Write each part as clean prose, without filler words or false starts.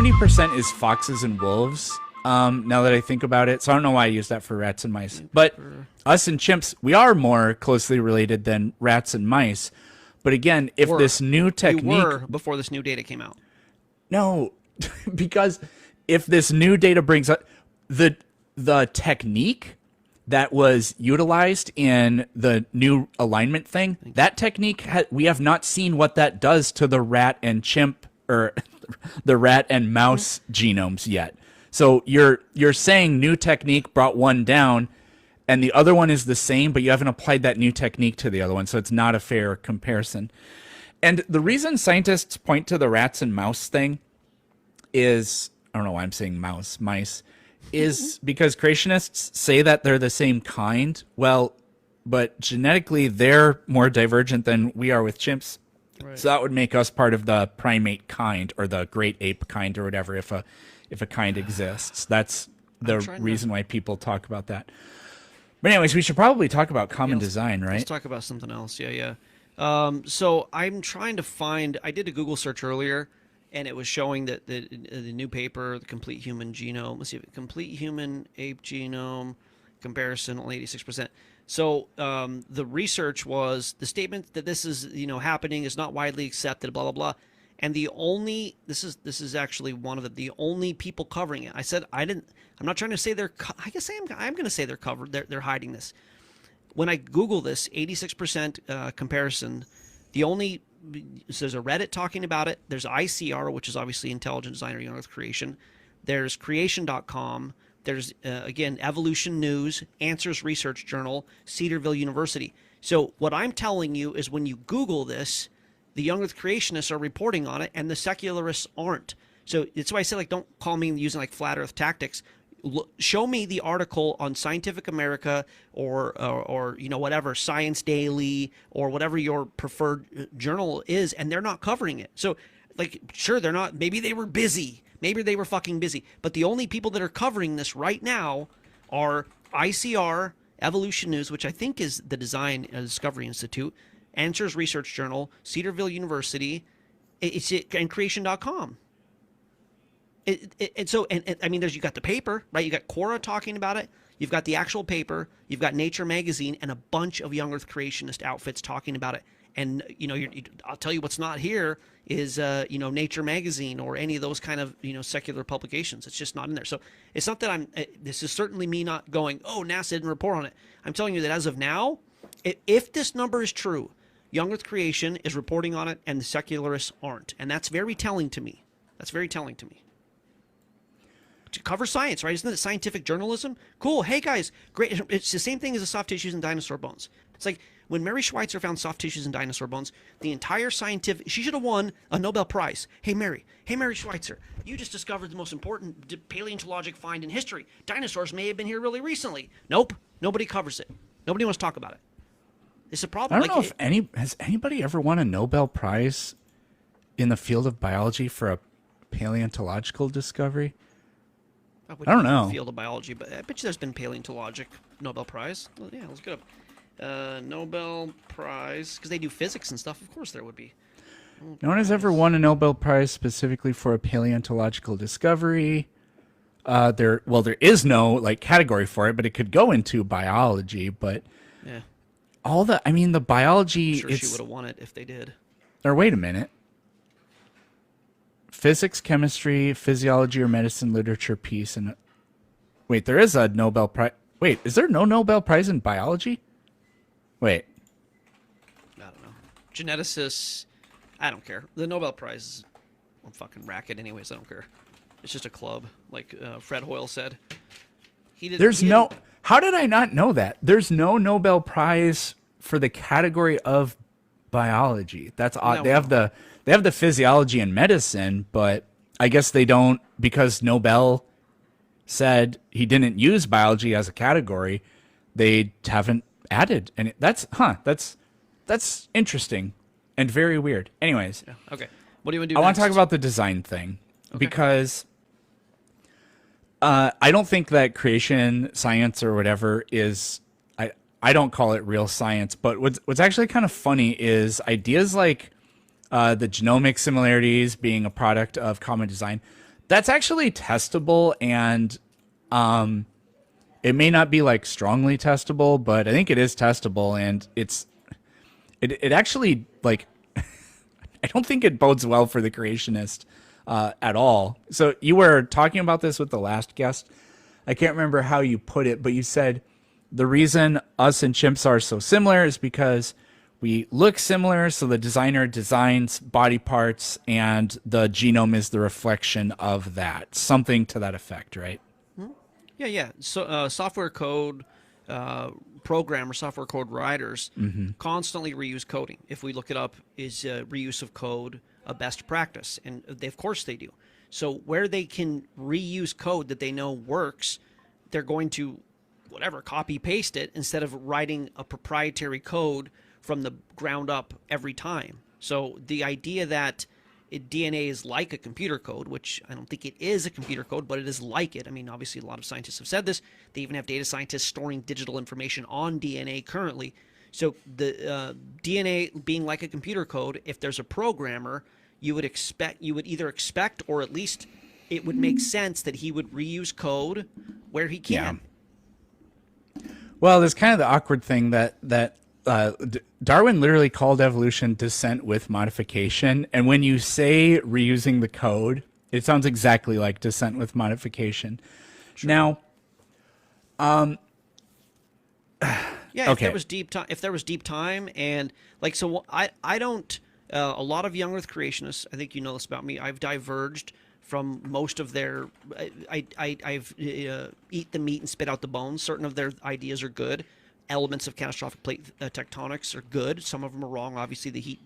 70% is foxes and wolves. Now that I think about it, so I don't know why I use that for rats and mice. But us and chimps, we are more closely related than rats and mice. But again, if this new technique, you were before this new data came out. No, because if this new data brings up the technique that was utilized in the new alignment thing, that technique we have not seen what that does to the rat and chimp or the rat and mouse genomes yet. So you're saying new technique brought one down and the other one is the same, but you haven't applied that new technique to the other one, so it's not a fair comparison. And the reason scientists point to the rats and mouse thing is, I don't know why I'm saying mice, is because creationists say that they're the same kind. Well, but genetically they're more divergent than we are with chimps. Right. So that would make us part of the primate kind or the great ape kind or whatever if a kind exists. That's the reason why people talk about that. But anyways, we should probably talk about common design, right? Let's talk about something else. Yeah. So I'm trying to find, I did a Google search earlier, and it was showing that the new paper, the Complete Human Genome, let's see, Complete Human Ape Genome Comparison, only 86%. So the research was, the statement that this is, happening is not widely accepted, blah, blah, blah. And the only, this is actually one of the only people covering it. I said, I'm not trying to say I guess I'm going to say they're covered. They're hiding this. When I Google this, 86% comparison, there's a Reddit talking about it. There's ICR, which is obviously Intelligent Design or Young Earth Creation. There's creation.com. There's, again, Evolution News, Answers Research Journal, Cedarville University. So what I'm telling you is when you Google this, the Young Earth creationists are reporting on it, and the secularists aren't. So that's why I say, don't call me using flat Earth tactics. Show me the article on Scientific America or whatever, Science Daily or whatever your preferred journal is, and they're not covering it. So sure, they're not. Maybe they were busy. Maybe they were fucking busy. But the only people that are covering this right now are ICR, Evolution News, which I think is the Design Discovery Institute, Answers Research Journal, Cedarville University, and creation.com. And so I mean, you got the paper, right? You got Quora talking about it. You've got the actual paper. You've got Nature Magazine and a bunch of Young Earth creationist outfits talking about it. And I'll tell you what's not here is Nature Magazine or any of those kind of secular publications. It's just not in there. So it's not that this is certainly me not going, oh, NASA didn't report on it. I'm telling you that as of now, if this number is true, Young Earth Creation is reporting on it, and the secularists aren't. And that's very telling to me. To cover science, right? Isn't it scientific journalism? Cool. Hey, guys, great. It's the same thing as the soft tissues in dinosaur bones. It's like when Mary Schweitzer found soft tissues in dinosaur bones, the entire she should have won a Nobel Prize. Hey, Mary Schweitzer, you just discovered the most important paleontologic find in history. Dinosaurs may have been here really recently. Nope. Nobody covers it. Nobody wants to talk about it. It's a problem. I don't know if has anybody ever won a Nobel Prize in the field of biology for a paleontological discovery. I don't know. Field of biology, but I bet you there's been paleontologic Nobel Prize. Well, yeah, let's get up. Nobel Prize, because they do physics and stuff. Of course there would be. No one has ever won a Nobel Prize specifically for a paleontological discovery. There is no category for it, but it could go into biology. But yeah, the biology. I'm sure she would have won it if they did. Or wait a minute. Physics, chemistry, physiology, or medicine, literature, peace, and wait, there is a Nobel Prize. Wait, is there no Nobel Prize in biology? Wait, I don't know. Geneticists, I don't care. The Nobel Prize is a fucking racket, anyways. I don't care. It's just a club, like Fred Hoyle said. How did I not know that? There's no Nobel Prize for the category of biology. That's odd. They have the physiology and medicine, but I guess they don't, because Nobel said he didn't use biology as a category. They haven't added, and that's interesting and very weird. Anyways, yeah. Okay, what do you want to do? I want to talk about the design thing because I don't think that creation science or whatever is. I don't call it real science, but what's actually kind of funny is ideas like the genomic similarities being a product of common design. That's actually testable, and it may not be like strongly testable, but I think it is testable, and it actually like I don't think it bodes well for the creationist at all. So you were talking about this with the last guest. I can't remember how you put it, but you said the reason us and chimps are so similar is because we look similar. So the designer designs body parts and the genome is the reflection of that. Something to that effect, right? Yeah, yeah. So software code programmers, software code writers constantly reuse coding. If we look it up, is reuse of code a best practice? And they, of course they do. So where they can reuse code that they know works, they're going to, whatever, copy paste it instead of writing a proprietary code from the ground up every time. So the idea that DNA is like a computer code, which I don't think it is a computer code, but it is like it. I mean, obviously a lot of scientists have said this. They even have data scientists storing digital information on DNA currently. So the DNA being like a computer code, if there's a programmer, you would either expect, or at least it would make sense that he would reuse code where he can. Yeah. Well, there's kind of the awkward thing that Darwin literally called evolution descent with modification. And when you say reusing the code, it sounds exactly like descent with modification. Sure. Now, yeah, okay. If there was deep time and like, so I don't, a lot of young earth creationists, I think you know this about me, I've diverged from most of their, I've eat the meat and spit out the bones. Certain of their ideas are good. Elements of catastrophic plate tectonics are good. Some of them are wrong. Obviously, the heat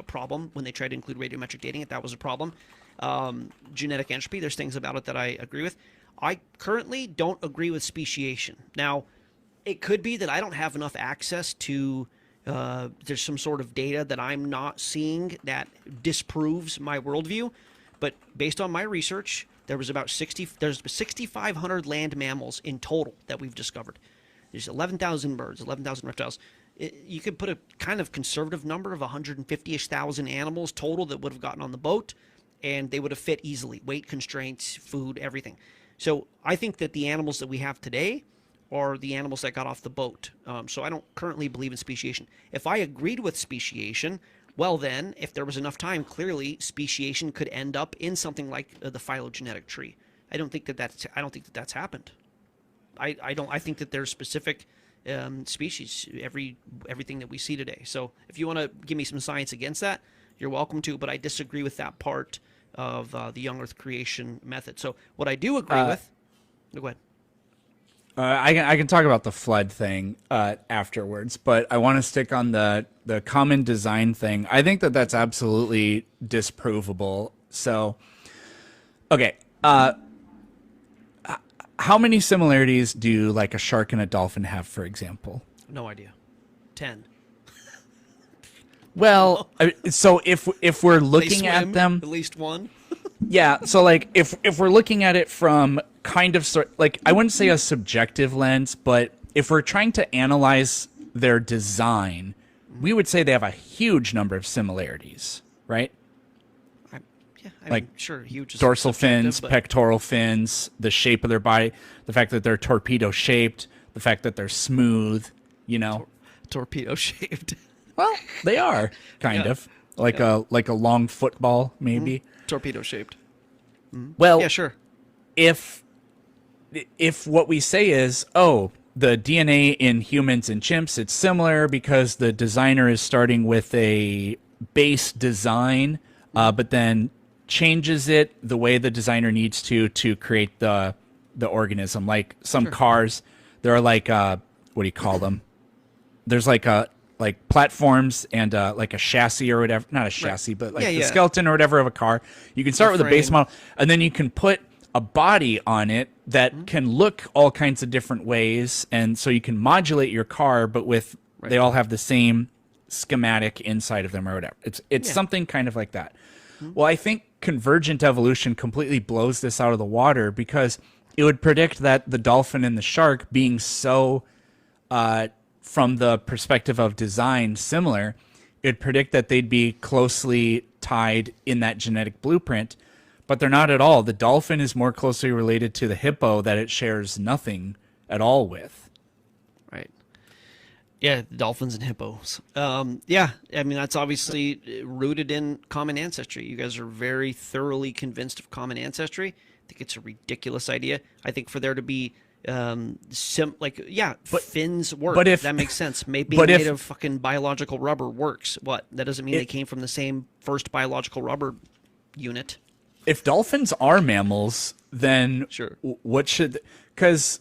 problem, when they tried to include radiometric dating, that was a problem. Genetic entropy, there's things about it that I agree with. I currently don't agree with speciation. Now, it could be that I don't have enough access to, there's some sort of data that I'm not seeing that disproves my worldview. But based on my research, there's 6,500 land mammals in total that we've discovered. There's 11,000 birds, 11,000 reptiles. You could put a kind of conservative number of 150-ish thousand animals total that would have gotten on the boat, and they would have fit easily. Weight constraints, food, everything. So I think that the animals that we have today are the animals that got off the boat. So I don't currently believe in speciation. If I agreed with speciation, well then, if there was enough time, clearly speciation could end up in something like the phylogenetic tree. I don't think that that's happened. I think that there's specific species, everything that we see today. So if you want to give me some science against that, you're welcome to, but I disagree with that part of the young earth creation method. So what I do agree with, go ahead. I can talk about the flood thing afterwards, but I want to stick on the common design thing. I think that that's absolutely disprovable. So, okay. How many similarities do like a shark and a dolphin have, for example? No idea. 10. Well, so if we're looking at them, at least one. yeah. So like if we're looking at it from kind of like, I wouldn't say a subjective lens, but if we're trying to analyze their design, we would say they have a huge number of similarities, right? I'm sure huge is dorsal fins, pectoral fins, the shape of their body, the fact that they're torpedo shaped, the fact that they're smooth, you know. Torpedo shaped. Well, they are kind of like a long football, maybe. Torpedo shaped. Well, yeah, sure. If what we say is, oh, the DNA in humans and chimps, it's similar because the designer is starting with a base design, but then changes it the way the designer needs to create the organism. Like some cars, there are like what do you call them? There's like platforms and like a chassis or whatever, not a chassis, but like the skeleton or whatever of a car. You can start with a base model, and then you can put a body on it that can look all kinds of different ways, and so you can modulate your car, but with they all have the same schematic inside of them or whatever. It's something kind of like that. Well, I think convergent evolution completely blows this out of the water because it would predict that the dolphin and the shark being so, from the perspective of design, similar, it would predict that they'd be closely tied in that genetic blueprint. But they're not at all. The dolphin is more closely related to the hippo that it shares nothing at all with. Right. Yeah, dolphins and hippos. Yeah, I mean, that's obviously rooted in common ancestry. You guys are very thoroughly convinced of common ancestry. I think it's a ridiculous idea. I think for there to be fins work. But if that makes sense. Maybe but made if- of fucking biological rubber works. What? That doesn't mean they came from the same first biological rubber unit. If dolphins are mammals, then Sure. what should? Because,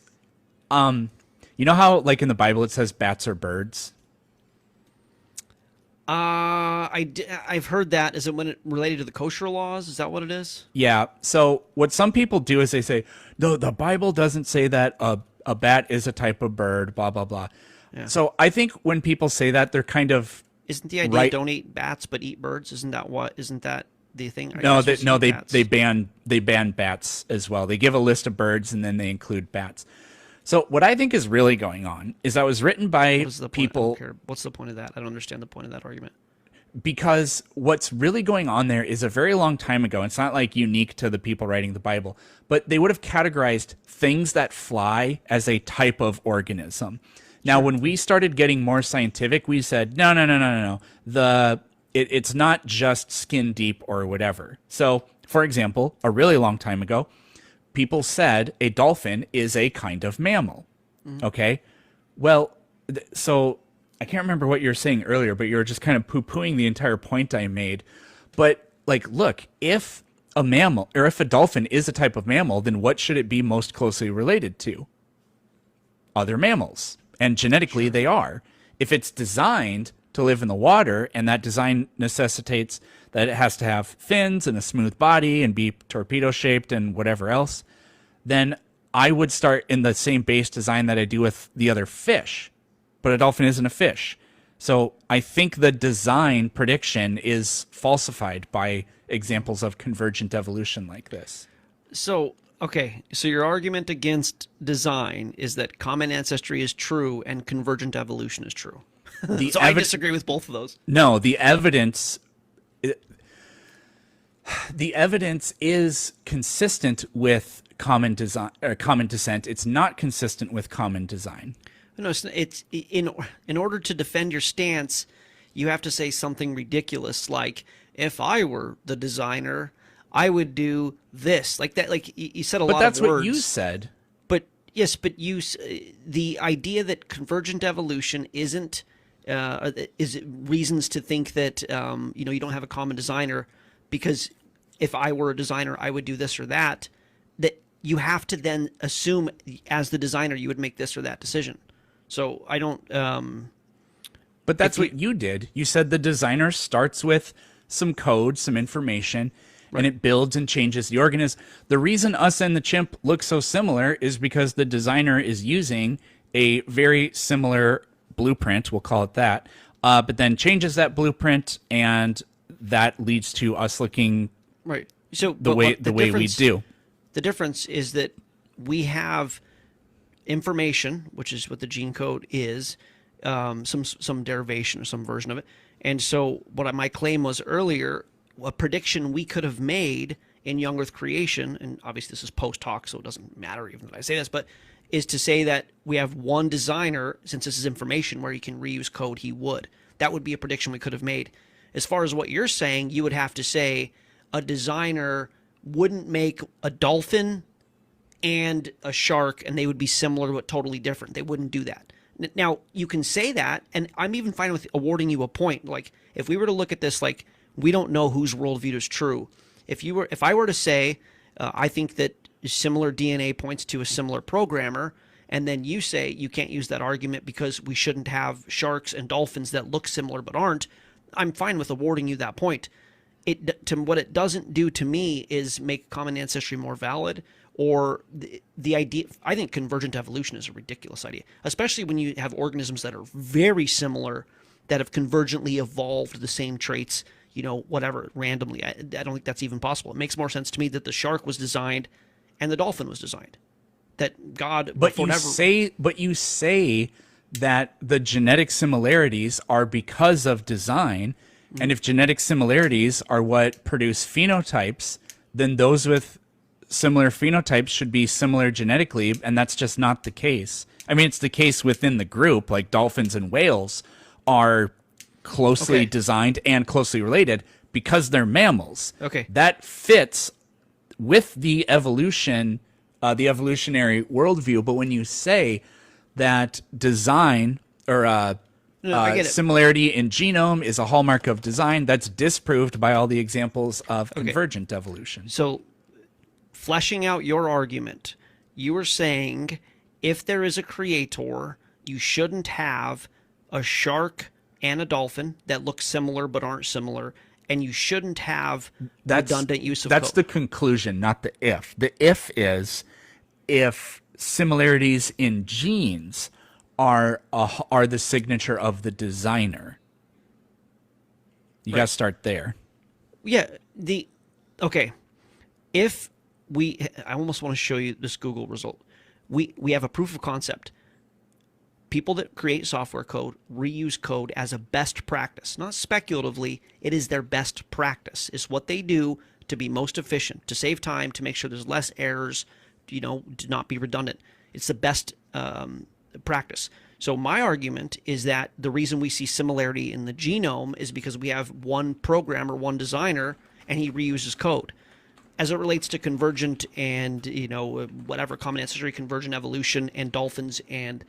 you know how like in the Bible it says bats are birds. I've heard that. Is it when it related to the kosher laws? Is that what it is? Yeah. So what some people do is they say, no, the Bible doesn't say that a bat is a type of bird. Blah blah blah. Yeah. So I think when people say that, they're kind of Isn't the idea right. don't eat bats but eat birds? Isn't that the thing? Are you No, not they, supposed to no, eat they bats? they ban bats as well. They give a list of birds and then they include bats. So what I think is really going on is that was written by What is the point? I people don't care. What's the point of that? I don't understand the point of that argument. because what's really going on there is a very long time ago. It's not like unique to the people writing the Bible, but they would have categorized things that fly as a type of organism. Now, when we started getting more scientific, we said, no. It's not just skin deep or whatever. So, for example, a really long time ago, people said a dolphin is a kind of mammal. Okay? Well, so I can't remember what you were saying earlier, but you were just kind of poo-pooing the entire point I made. But, like, look, if a mammal, or if a dolphin is a type of mammal, then what should it be most closely related to? Other mammals. And genetically, they are. If it's designed to live in the water, and that design necessitates that it has to have fins and a smooth body and be torpedo-shaped and whatever else, then I would start in the same base design that I do with the other fish. But a dolphin isn't a fish. So I think the design prediction is falsified by examples of convergent evolution like this. So, okay, so your argument against design is that common ancestry is true and convergent evolution is true. So I disagree with both of those. No, the evidence is consistent with common design or common descent. It's not consistent with common design. No, it's in order to defend your stance, you have to say something ridiculous like, if I were the designer, I would do this. Like that, like you said a lot of words. But that's what you said. But yes, but the idea that convergent evolution isn't is reasons to think that you don't have a common designer because if I were a designer, I would do this or that. That you have to then assume as the designer you would make this or that decision. So I don't. But that's what you did. You said the designer starts with some code, some information, and it builds and changes the organism. The reason us and the chimp look so similar is because the designer is using a very similar blueprint, we'll call it that, but then changes that blueprint, and that leads to us looking right. So the way we do. The difference is that we have information, which is what the gene code is, some derivation or some version of it. And so what my claim was earlier, a prediction we could have made in young Earth creation, and obviously this is post hoc, so it doesn't matter even that I say this, but is to say that we have one designer, since this is information where he can reuse code, he would. That would be a prediction we could have made. As far as what you're saying, you would have to say a designer wouldn't make a dolphin and a shark, and they would be similar but totally different. They wouldn't do that. Now, you can say that, and I'm even fine with awarding you a point. Like, if we were to look at this, like, we don't know whose worldview is true. If I were to say, I think that similar DNA points to a similar programmer, and then you say you can't use that argument because we shouldn't have sharks and dolphins that look similar but aren't, I'm fine with awarding you that point. What it doesn't do to me is make common ancestry more valid, or the idea. I think convergent evolution is a ridiculous idea, especially when you have organisms that are very similar that have convergently evolved the same traits, whatever, randomly. I don't think that's even possible. It makes more sense to me that the shark was designed and the dolphin was designed. That God, but you say that the genetic similarities are because of design, and if genetic similarities are what produce phenotypes, then those with similar phenotypes should be similar genetically, and that's just not the case. I mean, it's the case within the group, like dolphins and whales are closely designed and closely related because they're mammals. Okay. That fits with the evolution, the evolutionary worldview. But when you say that design or I get it. similarity in genome is a hallmark of design, that's disproved by all the examples of convergent evolution. So, fleshing out your argument, you were saying if there is a creator, you shouldn't have a shark and a dolphin that look similar but aren't similar, and you shouldn't have redundant use of That's code. the conclusion, not the if. The if is if similarities in genes are the signature of the designer. You got to start there. Yeah, if I almost want to show you this Google result. We have a proof of concept. People that create software code reuse code as a best practice, not speculatively. It is their best practice. It's what they do to be most efficient, to save time, to make sure there's less errors, to not be redundant. It's the best practice. So my argument is that the reason we see similarity in the genome is because we have one programmer, one designer, and he reuses code. As it relates to convergent and whatever common ancestry, convergent evolution, and dolphins and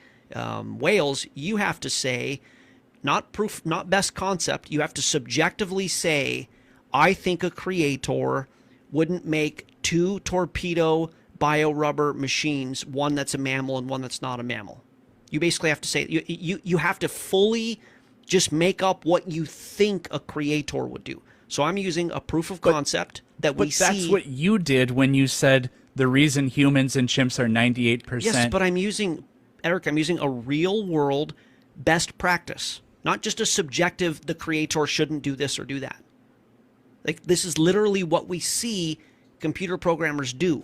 whales, you have to say, not proof, not best concept. You have to subjectively say, I think a creator wouldn't make two torpedo biorubber machines, one that's a mammal and one that's not a mammal. You basically have to say you have to fully just make up what you think a creator would do. So I'm using a proof of concept that we see. But that's what you did when you said the reason humans and chimps are 98%. Yes, but I'm using a real world best practice, not just a subjective, the creator shouldn't do this or do that. Like, this is literally what we see computer programmers do.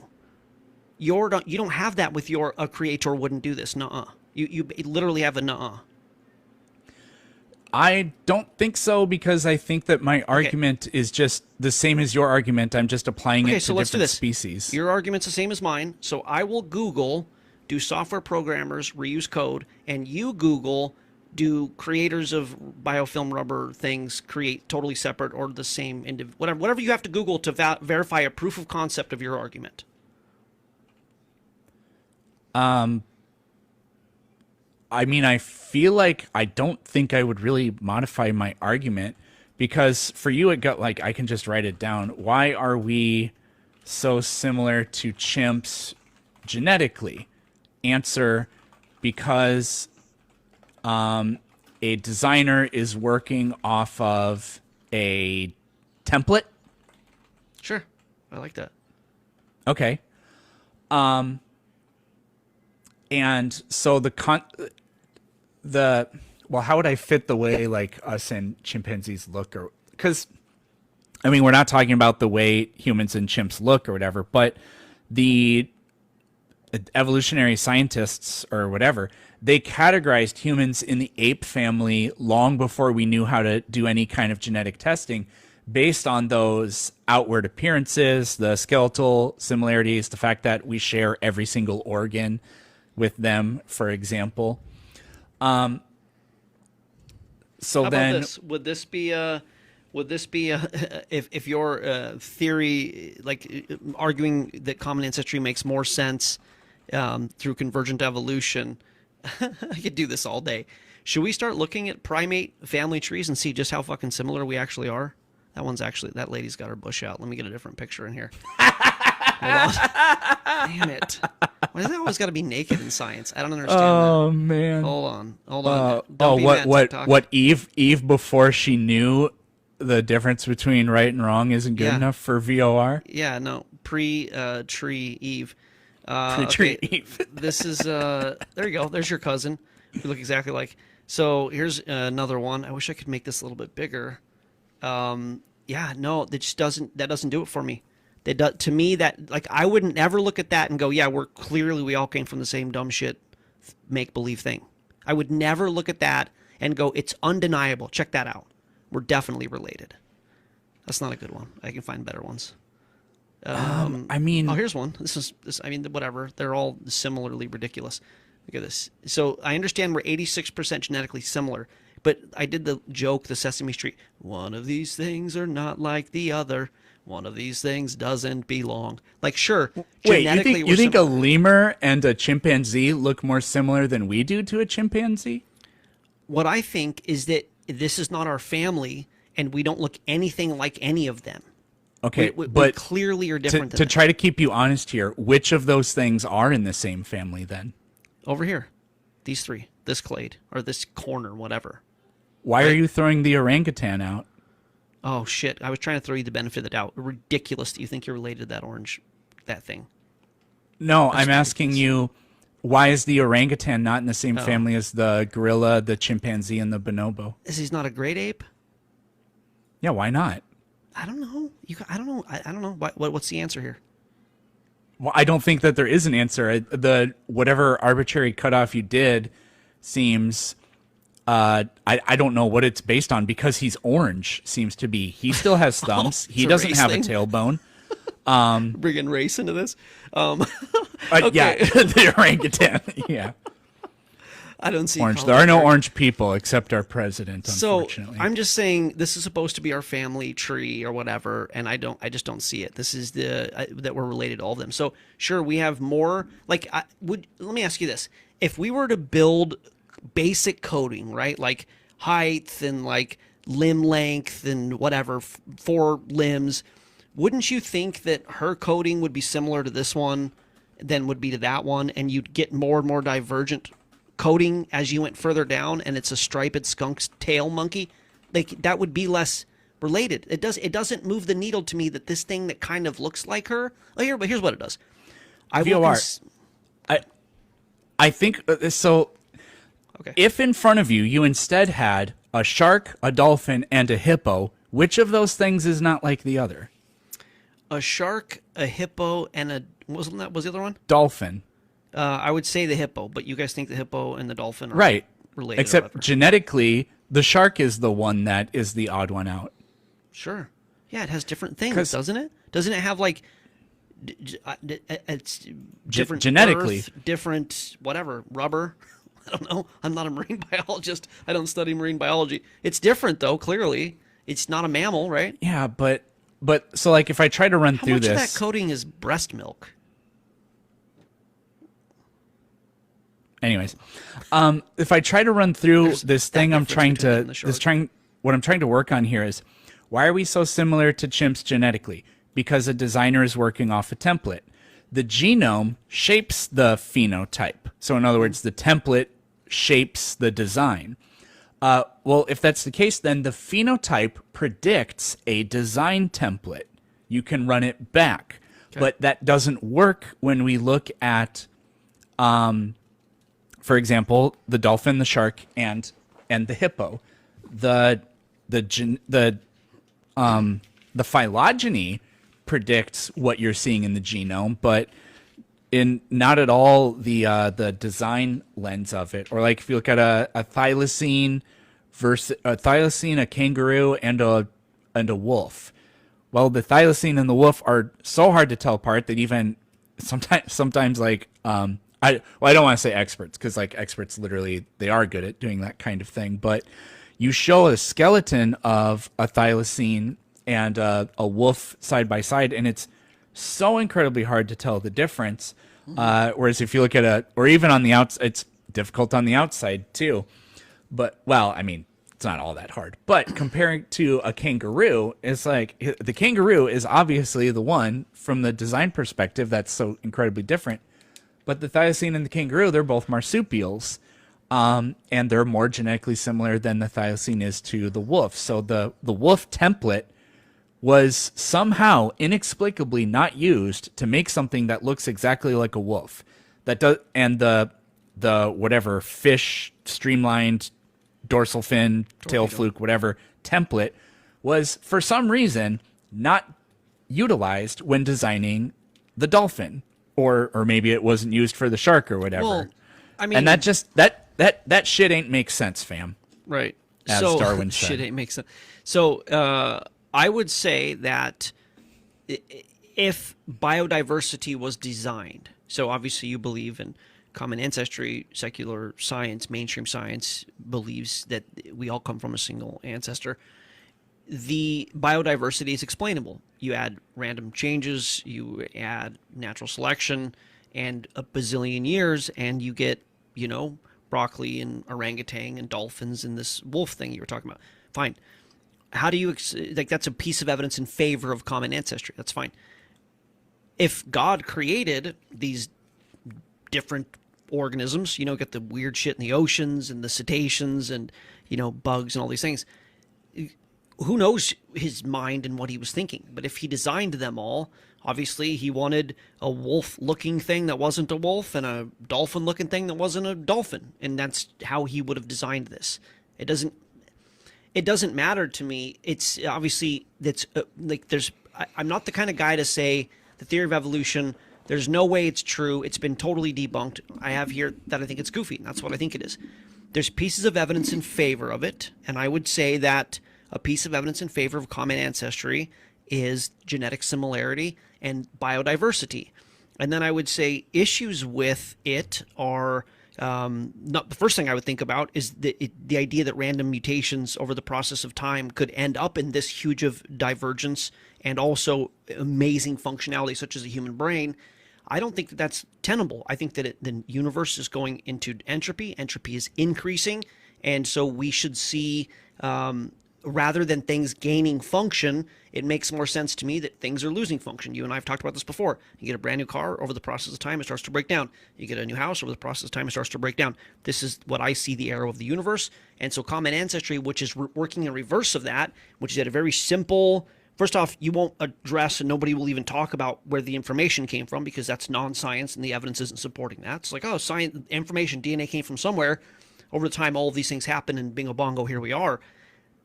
You don't have that with a creator wouldn't do this. Nuh-uh. You literally have a nuh-uh. I don't think so, because I think that my argument is just the same as your argument. I'm just applying it to different species. Your argument's the same as mine, so I will Google, do software programmers reuse code, and you Google, do creators of biofilm rubber things create totally separate or the same whatever you have to Google to verify a proof of concept of your argument. I mean, I feel like I don't think I would really modify my argument, because for you it got like, I can just write it down. Why are we so similar to chimps genetically? Answer, because a designer is working off of a template. Sure. I like that. Okay. And so well, how would I fit the way like us and chimpanzees look? Or because, I mean, we're not talking about the way humans and chimps look or whatever, but the evolutionary scientists or whatever, they categorized humans in the ape family long before we knew how to do any kind of genetic testing, based on those outward appearances, the skeletal similarities, the fact that we share every single organ with them, for example. So How then, about this? Would this be if your theory, like arguing that common ancestry makes more sense through convergent evolution? I could do this all day. Should we start looking at primate family trees and see just how fucking similar we actually are? That lady's got her bush out. Let me get a different picture in here. Hold on. Damn it. Why does it always got to be naked in science? I don't understand that. oh man, Hold on. Don't be mad, TikTok. what Eve before she knew the difference between right and wrong isn't good enough for VOR? Yeah, no, pre-tree Eve. Pre-tree Eve. This is there you go. There's your cousin. We look exactly like. So here's another one. I wish I could make this a little bit bigger. Yeah, no, that doesn't do it for me. To me, that, like, I wouldn't ever look at that and go, yeah, we all came from the same dumb shit make-believe thing. I would never look at that and go, it's undeniable. Check that out. We're definitely related. That's not a good one. I can find better ones. I mean, Oh, here's one. This. I mean, whatever. They're all similarly ridiculous. Look at this. So I understand we're 86% genetically similar, but I did the joke, the Sesame Street. One of these things are not like the other. One of these things doesn't belong. Like, sure, wait, genetically you we're think a similar. lemur and a chimpanzee look more similar than we do to a chimpanzee? What I think is that this is not our family, and we don't look anything like any of them. Okay, We but clearly are different to than them. try to keep you honest here, which of those things are in the same family then? Over here, these three, this clade or this corner, whatever. Why are you throwing the orangutan out? Oh shit! I was trying to throw you the benefit of the doubt. Ridiculous that you think you're related to that thing. No, I'm asking you, why is the orangutan not in the same family as the gorilla, the chimpanzee, and the bonobo? Is he's not a great ape? Yeah, why not? I don't know. I don't know. I don't know. What's the answer here? Well, I don't think that there is an answer. The whatever arbitrary cutoff you did seems I don't know what it's based on because he's orange. Seems to be. He still has thumbs. He a doesn't race have thing? a tailbone. Bringing race into this? Yeah, Okay. the orangutan. Yeah, I don't see orange. There are no conflict. orange people except our president. So Unfortunately, I'm just saying this is supposed to be our family tree or whatever, and I just don't see it. This is that we're related to all of them. So sure, we have more. Like, let me ask you this: if we were to build basic coding, right, like height and like limb length and whatever, 4 limbs, wouldn't you think that her coding would be similar to this one than would be to that one, and you'd get more and more divergent coding as you went further down, and it's a striped skunk's tail monkey? Like, that would be less related. It doesn't move the needle to me that this thing that kind of looks like her. Oh, but here's what it does. VOR. I think so. Okay. If in front of you, you instead had a shark, a dolphin, and a hippo, which of those things is not like the other? A shark, a hippo, and was the other one? Dolphin. I would say the hippo, but you guys think the hippo and the dolphin are Right. related? or Except whatever. genetically, the shark is the one that is the odd one out. Sure. Yeah, it has different things, 'Cause- doesn't it? Doesn't it have like it's different genetically. earth, different whatever, rubber? I don't know. I'm not a marine biologist. I don't study marine biology. It's different though, clearly. It's not a mammal, right? Yeah, but so like if I try to run How through much of this, that coating is breast milk? anyways, if I try to run through There's this that thing, I'm difference trying between it to and the shark. what I'm trying to work on here is why are we so similar to chimps genetically? Because a designer is working off a template. The genome shapes the phenotype. So in other words, the template shapes the design. Well, if that's the case, then the phenotype predicts a design template. You can run it back. Okay. But that doesn't work when we look at, for example, the dolphin, the shark, and the hippo. The phylogeny predicts what you're seeing in the genome, but in not at all the design lens of it. Or like if you look at a thylacine versus a thylacine, a kangaroo, and a wolf. Well, the thylacine and the wolf are so hard to tell apart that even sometimes like I don't want to say experts because like experts literally they are good at doing that kind of thing, but you show a skeleton of a thylacine and a wolf side by side, and it's so incredibly hard to tell the difference. Whereas if you look at or even on the outside, it's difficult on the outside too. But, well, I mean, it's not all that hard. But comparing to a kangaroo, it's like the kangaroo is obviously the one from the design perspective that's so incredibly different. But the thylacine and the kangaroo, they're both marsupials. And they're more genetically similar than the thylacine is to the wolf. So the wolf template was somehow inexplicably not used to make something that looks exactly like a wolf. That does, and the whatever fish streamlined dorsal fin, tail fluke, whatever template was for some reason not utilized when designing the dolphin, or maybe it wasn't used for the shark or whatever. Well, I mean, And that just that shit ain't make sense, fam. right. As so, Darwin said. shit ain't makes sense. So I would say that if biodiversity was designed, so obviously you believe in common ancestry, secular science, mainstream science believes that we all come from a single ancestor. The biodiversity is explainable. You add random changes, you add natural selection, and a bazillion years, and you get, broccoli and orangutan and dolphins and this wolf thing you were talking about. Fine. How do you, that's a piece of evidence in favor of common ancestry. That's fine. If God created these different organisms, get the weird shit in the oceans and the cetaceans and, bugs and all these things, who knows his mind and what he was thinking. But if he designed them all, obviously he wanted a wolf-looking thing that wasn't a wolf and a dolphin-looking thing that wasn't a dolphin. And that's how he would have designed this. It doesn't matter to me. It's obviously, I'm not the kind of guy to say the theory of evolution, there's no way it's true. It's been totally debunked. I have here that I think it's goofy. And that's what I think it is. There's pieces of evidence in favor of it. And I would say that a piece of evidence in favor of common ancestry is genetic similarity and biodiversity. And then I would say issues with it are not the first thing I would think about is the idea that random mutations over the process of time could end up in this huge of divergence and also amazing functionality such as a human brain. I don't think that that's tenable. I think that the universe is going into entropy. Entropy is increasing. And so we should see, rather than things gaining function, it makes more sense to me that things are losing function. You and I have talked about this before. You get a brand new car, over the process of time, it starts to break down. You get a new house, over the process of time, it starts to break down. This is what I see the arrow of the universe. And so common ancestry, which is working in reverse of that, which is at a very simple, first off, you won't address and nobody will even talk about where the information came from because that's non-science and the evidence isn't supporting that. It's like, science, information, DNA came from somewhere. Over the time, all of these things happen and bingo bongo, here we are.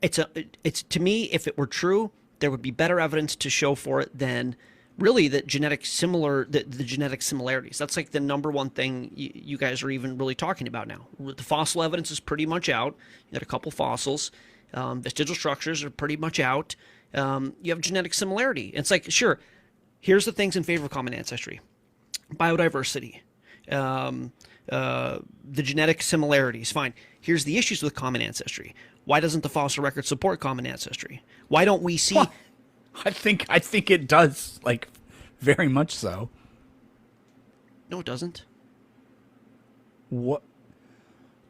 It's to me, if it were true, there would be better evidence to show for it than really the genetic similarities. That's like the number one thing you guys are even really talking about now. The fossil evidence is pretty much out. You got a couple fossils. Vestigial structures are pretty much out. You have genetic similarity. It's like, sure, here's the things in favor of common ancestry. Biodiversity. The genetic similarities, fine. Here's the issues with common ancestry. Why doesn't the fossil record support common ancestry? Why don't we see? Well, I think it does, like, very much so. No, it doesn't. What?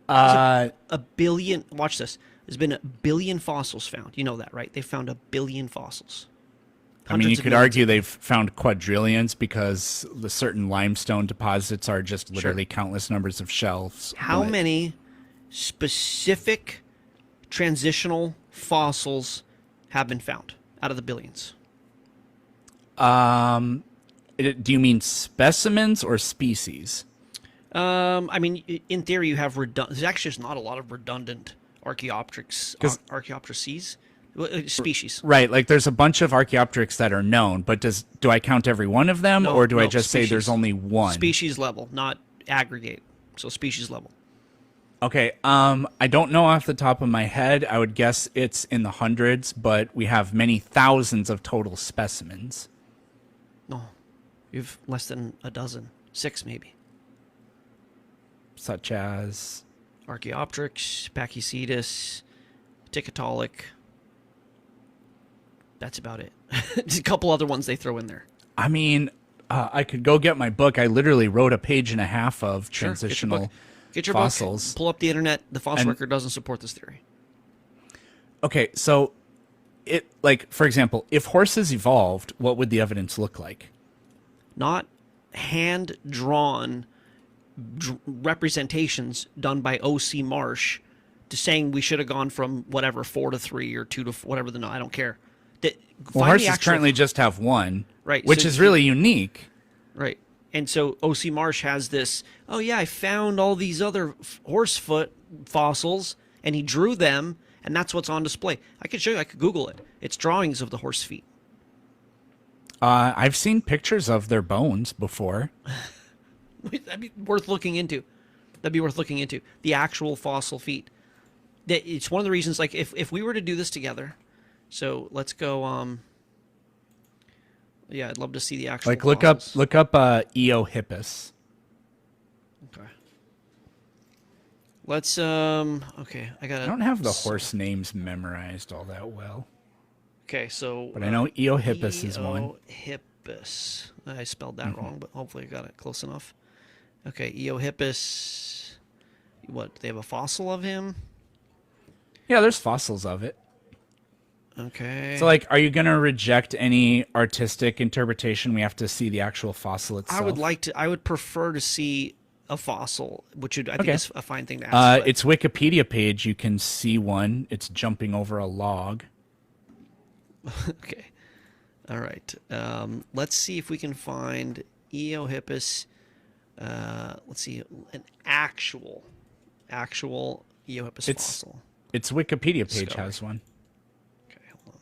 A billion. Watch this. There's been 1 billion fossils found. You know that, right? They found 1 billion fossils. I mean, you could argue they've found quadrillions because the certain limestone deposits are just literally countless numbers of shelves. How many specific transitional fossils have been found out of the billions? Do you mean specimens or species? I mean, in theory, you have there's actually just not a lot of redundant Archaeopteryces. Species. Right, like there's a bunch of Archaeopteryx that are known, but do I count every one of them, or do I just say there's only one? Species level, not aggregate. So species level. Okay, I don't know off the top of my head. I would guess it's in the hundreds, but we have many thousands of total specimens. No, you've less than a dozen. 6 maybe. Such as? Archaeopteryx, Pachycetus, Tiktaalik. That's about it. There's a couple other ones they throw in there. I mean, I could go get my book. I literally wrote a page and a half of transitional Get your fossils. book. Pull up the internet. The fossil record doesn't support this theory. Okay, so for example, if horses evolved, what would the evidence look like? Not hand-drawn representations done by O.C. Marsh to saying we should have gone from whatever 4 to 3 or 2 to whatever I don't care. Horses currently just have one, right? Which is really unique, right? And so O.C. Marsh has this. Oh yeah, I found all these other horsefoot fossils, and he drew them, and that's what's on display. I could show you. I could Google it. It's drawings of the horse feet. I've seen pictures of their bones before. That'd be worth looking into. The actual fossil feet. It's one of the reasons. Like if we were to do this together. So let's go. Yeah, I'd love to see the actual. Like fossils. look up Eohippus. Okay. Let's Okay, I got. I don't have the horse names memorized all that well, Okay, so. but I know Eohippus is one. Eohippus. I spelled that wrong, but hopefully I got it close enough. Okay, Eohippus. What? They have a fossil of him. Yeah, there's fossils of it. Okay. So, like, are you going to reject any artistic interpretation? We have to see the actual fossil itself. I would like to. I would prefer to see a fossil, which I think is a fine thing to ask. But Its Wikipedia page, you can see one. It's jumping over a log. okay. All right. Let's see if we can find Eohippus. Let's see an actual Eohippus fossil. Its Wikipedia page Discovery. has one. Okay, hold on.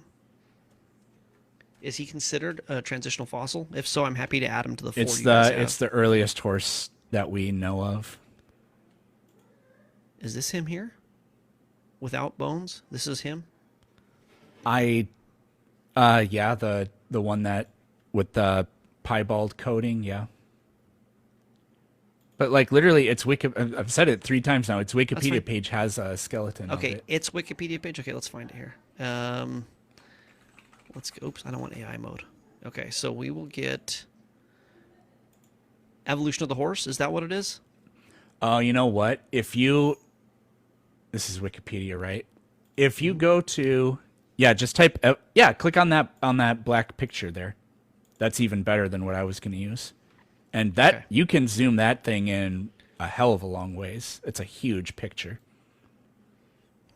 Is he considered a transitional fossil? If so, I'm happy to add him to the folder. It's the earliest horse that we know of. Is this him here? Without bones? This is him? Yeah, the one that with the piebald coating, yeah. But like literally, it's I've said it 3 times now. Its Wikipedia page has a skeleton. Okay, of it. its Wikipedia page. Okay, let's find it here. Let's go. Oops, I don't want AI mode. Okay, so we will get evolution of the horse. Is that what it is? Oh, you know what? This is Wikipedia, right? If you go to, just type, click on that black picture there. That's even better than what I was going to use. And that you can zoom that thing in a hell of a long ways. It's a huge picture.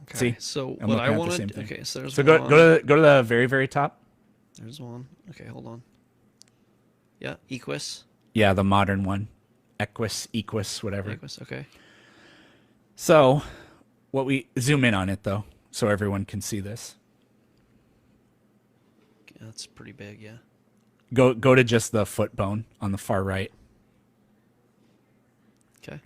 Okay. See? So I'm what I looking at the same wanted. thing. Okay, so there's So one. go to the very, very top. There's one. Okay, hold on. Yeah, Equus. Yeah, the modern one. Equus, whatever. Equus. Okay. So, what we zoom in on it though, so everyone can see this. Yeah, that's pretty big. Yeah. Go to just the foot bone on the far right. Okay.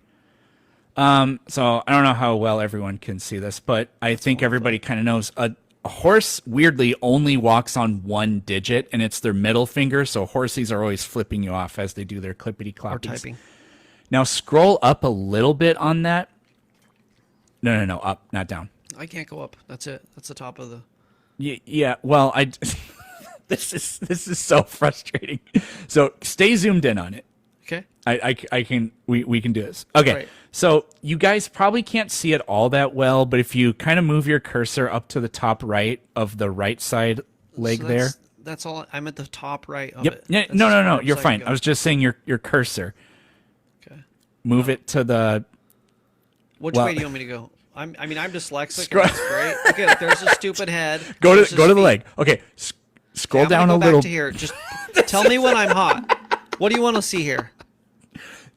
So I don't know how well everyone can see this, but I think everybody kind of knows a horse weirdly only walks on one digit, and it's their middle finger. So horsies are always flipping you off as they do their clippity cloppies. Or typing. Now scroll up a little bit on that. No, up, not down. I can't go up. That's it. That's the top of the. Yeah. Well, this is so frustrating. So stay zoomed in on it. Okay. We can do this. Okay. Right. So you guys probably can't see it all that well, but if you kind of move your cursor up to the top right of the right side leg So there. That's all. I'm at the top right of Yep. it. Yeah, That's no, as far you're as I fine. can I go. was just saying your cursor. Okay. Move it to the. Which Well- way do you want me to go? I'm dyslexic. And that's great. Okay, look, there's a stupid head. Go There's to his the feet. leg. Okay. Scroll Okay, I'm down gonna a go little. back to here. Just tell me when I'm hot. What do you want to see here?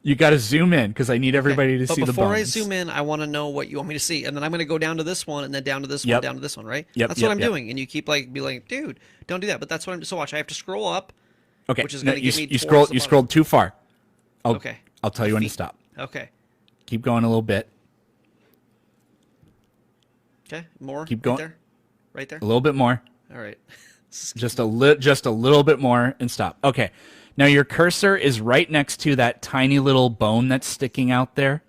You got to zoom in because I need everybody to But see the bones. before I zoom in, I want to know what you want me to see, and then I'm going to go down to this one, and then down to this one, Yep. down to this one, right? Yep, That's yep, what I'm yep. doing, and you keep be like, dude, don't do that. But that's what I'm. So watch, I have to scroll up. Okay. Which is No, gonna give me you towards the you bottom. scrolled too far. Okay. I'll tell you when to Feet. stop. Okay. Keep going a little bit. Okay. More. Keep going. Right there. Right there. A little bit more. All right. Just a little bit more and stop. Okay. Now your cursor is right next to that tiny little bone that's sticking out there.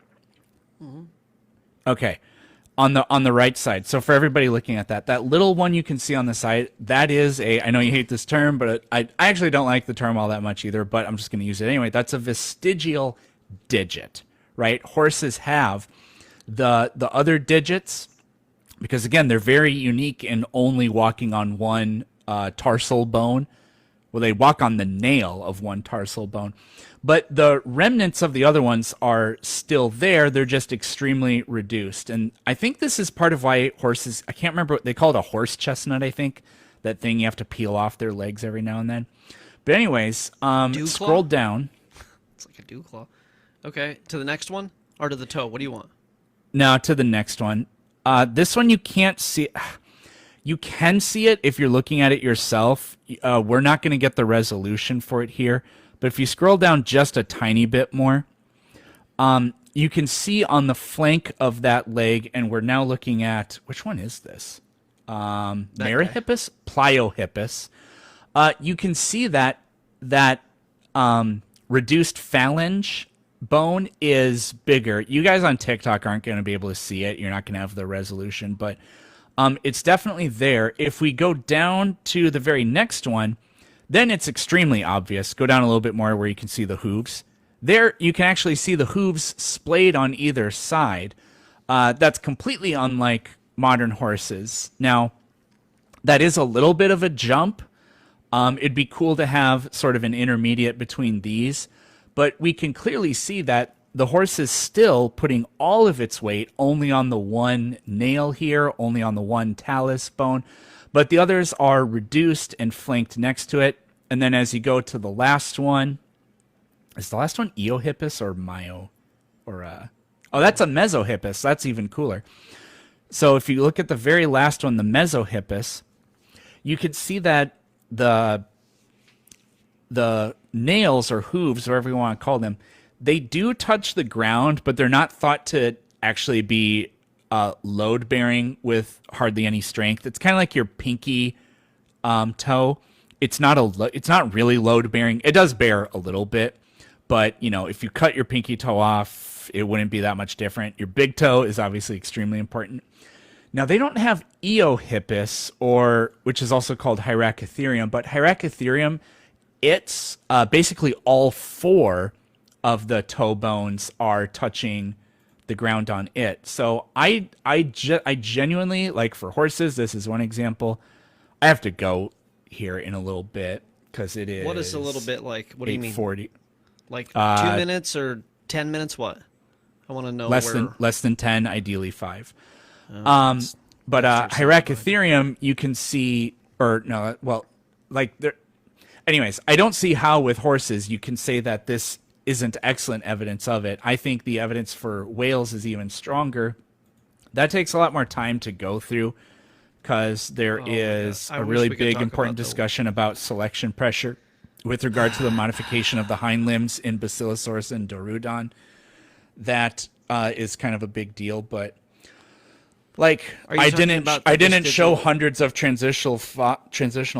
Okay. On the right side. So for everybody looking at that little one you can see on the side, that is I know you hate this term, but I actually don't like the term all that much either, but I'm just going to use it anyway. That's a vestigial digit, right? Horses have the other digits because again, they're very unique in only walking on one tarsal bone. Well, they walk on the nail of one tarsal bone. But the remnants of the other ones are still there. They're just extremely reduced. And I think this is part of why horses, I can't remember, they call it a horse chestnut, I think. That thing you have to peel off their legs every now and then. But anyways, Dew scroll claw? down. It's like a dew claw. Okay. To the next one or to the toe? What do you want? Now to the next one. This one you can't see. You can see it if you're looking at it yourself. We're not going to get the resolution for it here. But if you scroll down just a tiny bit more, you can see on the flank of that leg, and we're now looking at, which one is this? Meryhippus? Pliohippus. You can see that that reduced phalange bone is bigger. You guys on TikTok aren't going to be able to see it. You're not going to have the resolution, but it's definitely there. If we go down to the very next one, then it's extremely obvious. Go down a little bit more where you can see the hooves. There, you can actually see the hooves splayed on either side. That's completely unlike modern horses. Now, that is a little bit of a jump. It'd be cool to have sort of an intermediate between these, but we can clearly see that the horse is still putting all of its weight only on the one nail here, only on the one talus bone, but the others are reduced and flanked next to it. And then as you go to the last one, is the last one Eohippus or Myo? Or oh, that's a Mesohippus. That's even cooler. So if you look at the very last one, the Mesohippus, you could see that the nails or hooves, whatever you want to call them, they do touch the ground, but they're not thought to actually be load bearing with hardly any strength. It's kind of like your pinky toe. It's not really load bearing. It does bear a little bit, but if you cut your pinky toe off, it wouldn't be that much different. Your big toe is obviously extremely important. Now, they don't have Eohippus, which is also called Hyracotherium, but Hyracotherium, it's basically all four of the toe bones are touching the ground on it. So I genuinely, like for horses, this is one example. I have to go here in a little bit because it is. What is a little bit like? What do you mean? 8:40. Like 2 minutes or 10 minutes? What? I want to know. Less than 10, ideally 5. But Hyracotherium, you can see, anyways, I don't see how with horses you can say that this isn't excellent evidence of it. I think the evidence for whales is even stronger. That takes a lot more time to go through because there is a really big, important discussion about selection pressure with regard to the modification of the hind limbs in Basilosaurus and Dorudon. That is kind of a big deal, but I didn't show hundreds of transitional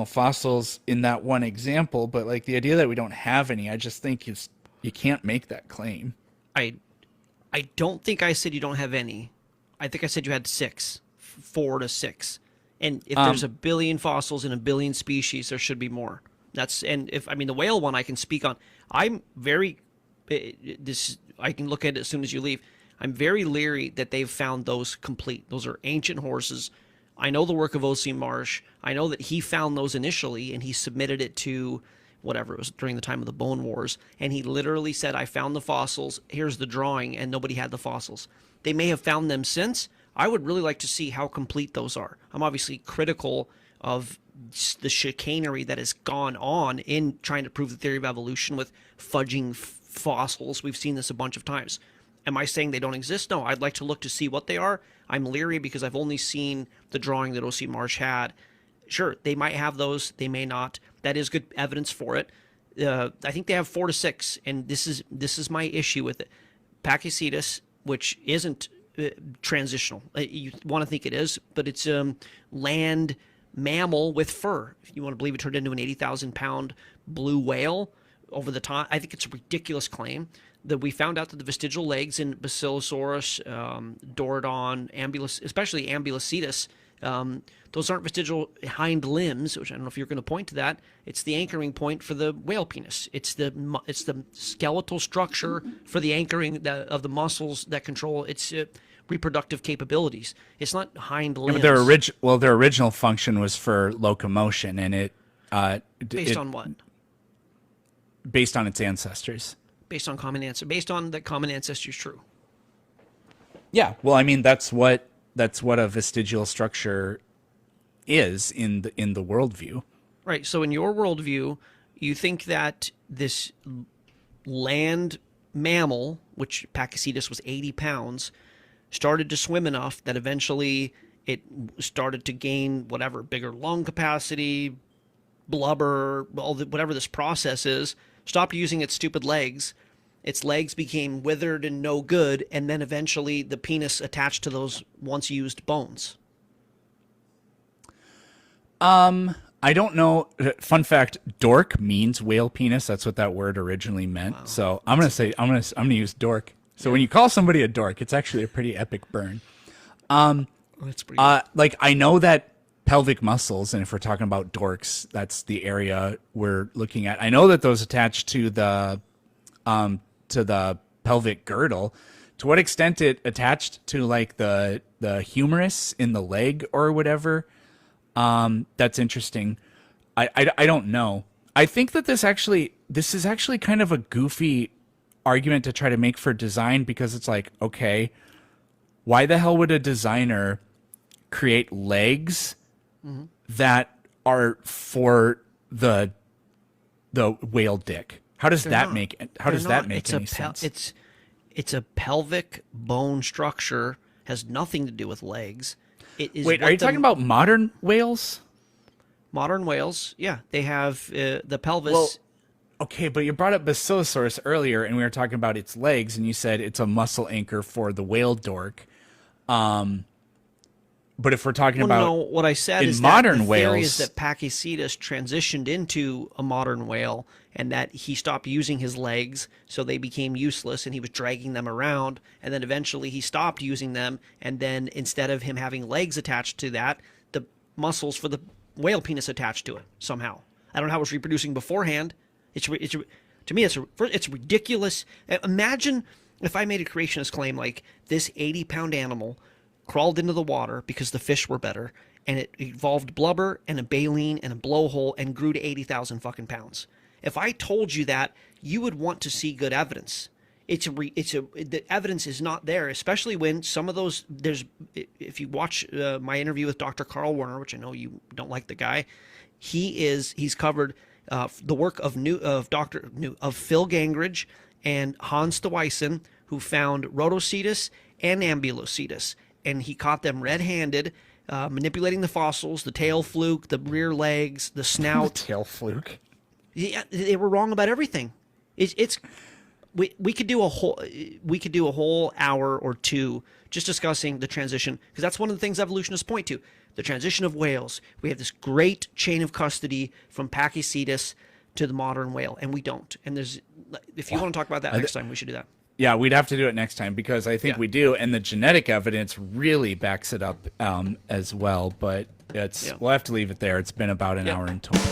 fossils in that one example, but the idea that we don't have any, I just think you can't make that claim. I don't think I said you don't have any. I think I said you had 4 to 6. And if there's a billion fossils in a billion species, there should be more. The whale one I can speak on. I'm very I can look at it as soon as you leave. I'm very leery that they've found those complete. Those are ancient horses. I know the work of O.C. Marsh. I know that he found those initially, and he submitted it to whatever it was during the time of the Bone Wars. And he literally said, I found the fossils. Here's the drawing, and nobody had the fossils. They may have found them since. I would really like to see how complete those are. I'm obviously critical of the chicanery that has gone on in trying to prove the theory of evolution with fudging fossils. We've seen this a bunch of times. Am I saying they don't exist? No, I'd like to look to see what they are. I'm leery because I've only seen the drawing that O.C. Marsh had. Sure, they might have those. They may not. That is good evidence for it. I think they have 4 to 6, and this is my issue with it. Pachycetus, which isn't transitional. You want to think it is, but it's land mammal with fur. If you want to believe it turned into an 80,000-pound blue whale over the time, I think it's a ridiculous claim. That we found out that the vestigial legs in Basilosaurus, Dorodon, especially Ambulocetus, those aren't vestigial hind limbs, which I don't know if you're going to point to that. It's the anchoring point for the whale penis. It's the skeletal structure for the anchoring of the muscles that control its reproductive capabilities. It's not hind limbs. Yeah, but their original function was for locomotion, and it based on what? Based on its ancestors. Based on that common ancestry is true. Yeah, well, that's what a vestigial structure is in the worldview. Right. So in your worldview, you think that this land mammal, which Pachycetus was 80 pounds, started to swim enough that eventually it started to gain bigger lung capacity, blubber, whatever this process is. Stopped using its stupid legs. Its legs became withered and no good, and then eventually the penis attached to those once used bones. I don't know. Fun fact: dork means whale penis. That's what that word originally meant. Wow. So I'm gonna use dork. So when you call somebody a dork, it's actually a pretty epic burn. That's pretty Like I know that pelvic muscles, and if we're talking about dorks, that's the area we're looking at. I know that those attach to the pelvic girdle. To what extent it attached to like the humerus in the leg or whatever, that's interesting. I don't know. I think that this is actually kind of a goofy argument to try to make for design, because it's like, okay, why the hell would a designer create legs that are for the whale dick? How does that make any sense? It's a pelvic bone structure, has nothing to do with legs. It is. Wait, are you talking about modern whales? Modern whales, yeah, they have the pelvis. Well, okay, but you brought up Basilosaurus earlier, and we were talking about its legs, and you said it's a muscle anchor for the whale dork. But if we're talking about no, what I said is modern that the whales, theory is that Pachycetus transitioned into a modern whale, and that he stopped using his legs, so they became useless, and he was dragging them around, and then eventually he stopped using them, and then instead of him having legs attached to that, the muscles for the whale penis attached to it somehow. I don't know how it was reproducing beforehand. To me, it's ridiculous. Imagine if I made a creationist claim like this 80-pound animal crawled into the water because the fish were better, and it evolved blubber and a baleen and a blowhole and grew to 80,000 fucking pounds. If I told you that, you would want to see good evidence. The evidence is not there, especially when some of those, if you watch my interview with Dr. Carl Werner, which I know you don't like the guy, he's covered the work of Phil Gangridge and Hans Thewissen, who found Rhodocetus and Ambulocetus, and he caught them red-handed, manipulating the fossils, the tail fluke, the rear legs, the snout. The tail fluke. Yeah, they were wrong about everything. We could do a whole hour or two just discussing the transition, because that's one of the things evolutionists point to. The transition of whales. We have this great chain of custody from Pachycetus to the modern whale, and we don't. And if you want to talk about that next time, we should do that. Yeah, we'd have to do it next time, because I think we do, and the genetic evidence really backs it up as well. But we'll have to leave it there. It's been about an hour in total.